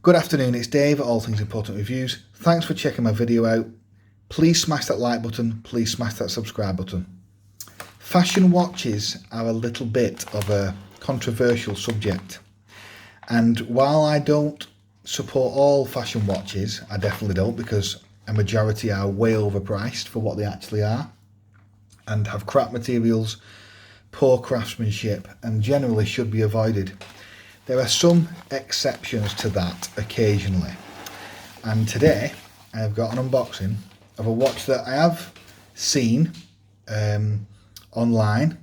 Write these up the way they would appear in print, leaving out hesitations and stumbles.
Good afternoon, it's Dave at All Things Important Reviews. Thanks for checking my video out. Please smash that like button, please smash that subscribe button. Fashion watches are a little bit of a controversial subject. And while I don't support all fashion watches, I definitely don't, because a majority are way overpriced for what they actually are and have crap materials, poor craftsmanship, and generally should be avoided. There are some exceptions to that occasionally, and today I've got an unboxing of a watch that I have seen online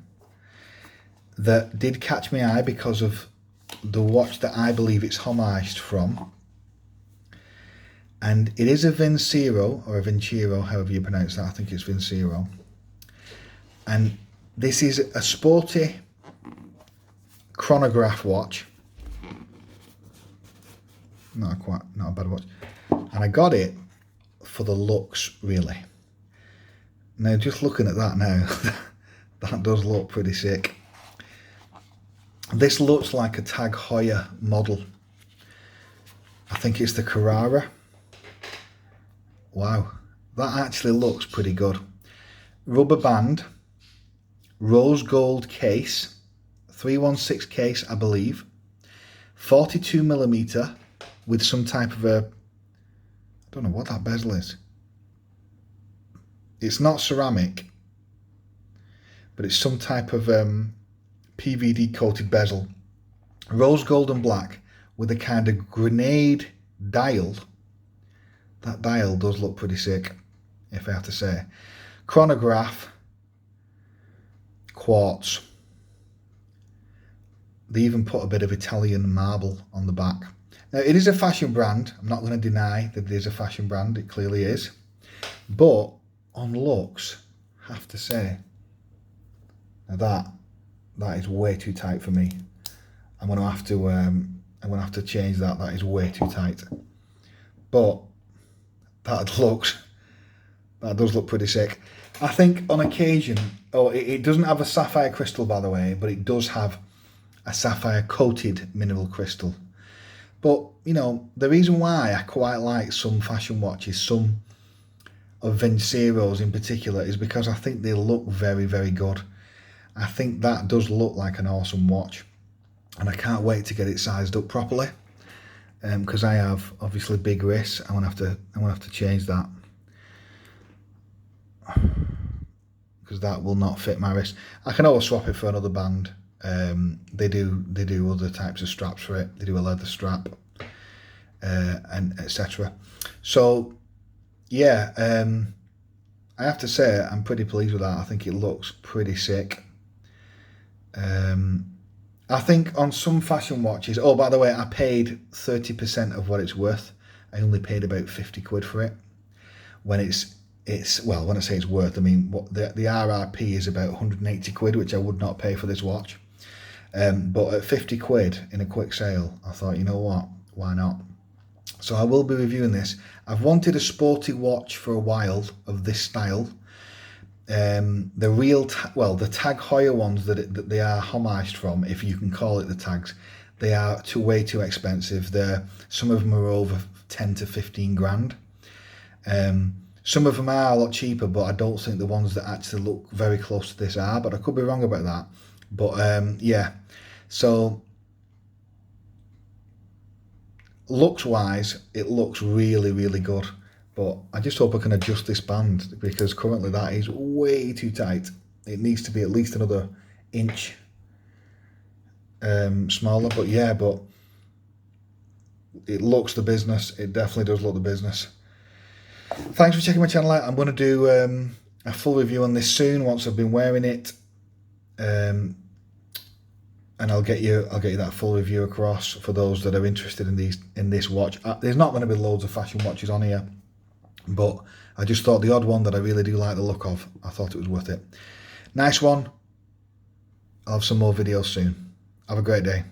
that did catch my eye because of the watch that I believe it's homaged from, and it is a Vincero, or a Vincero, however you pronounce that. I think it's Vincero, and this is a sporty chronograph watch. Not a bad watch, and I got it for the looks, really. Now, just looking at that now, that does look pretty sick. This looks like a Tag Heuer model. I think it's the Carrara. Wow, that actually looks pretty good. Rubber band, rose gold case, 316 case, I believe, 42mm. With some type of I don't know what that bezel is. It's not ceramic, but it's some type of PVD coated bezel. Rose gold and black with a kind of grenade dial. That dial does look pretty sick, if I have to say. Chronograph, quartz. They even put a bit of Italian marble on the back. Now, it is a fashion brand. I'm not going to deny that it is a fashion brand. It clearly is. But on looks, I have to say, now that is way too tight for me. I'm going to have to change that. That is way too tight. But that does look pretty sick. I think on occasion, it doesn't have a sapphire crystal, by the way, but it does have a sapphire coated mineral crystal. But, you know, the reason why I quite like some fashion watches, some of Vincero's in particular, is because I think they look very, very good. I think that does look like an awesome watch, and I can't wait to get it sized up properly, because I have obviously big wrists. I'm gonna have to change that, because that will not fit my wrist. I can always swap it for another band. They do other types of straps for it. They do a leather strap, and etc. So yeah, I have to say I'm pretty pleased with that. I think it looks pretty sick. I think on some fashion watches, oh, by the way, I paid 30% of what it's worth. I only paid about 50 quid for it. When well, when I say it's worth, I mean what the RRP is about 180 quid, which I would not pay for this watch. But at 50 quid in a quick sale, I thought, you know what, why not? So I will be reviewing this. I've wanted a sporty watch for a while of this style. The Tag Heuer ones that they are homaged from, if you can call it the tags, they are way too expensive. Some of them are over 10 to 15 grand. Some of them are a lot cheaper, but I don't think the ones that actually look very close to this are, but I could be wrong about that. But yeah, so looks wise, it looks really, really good. But I just hope I can adjust this band, because currently that is way too tight. It needs to be at least another inch smaller. But yeah, but it looks the business. It definitely does look the business. Thanks for checking my channel out. I'm going to do a full review on this soon once I've been wearing it. And I'll get you that full review across for those that are interested in this watch. There's not going to be loads of fashion watches on here, but I just thought the odd one that I really do like the look of, I thought it was worth it. Nice one. I'll have some more videos soon. Have a great day.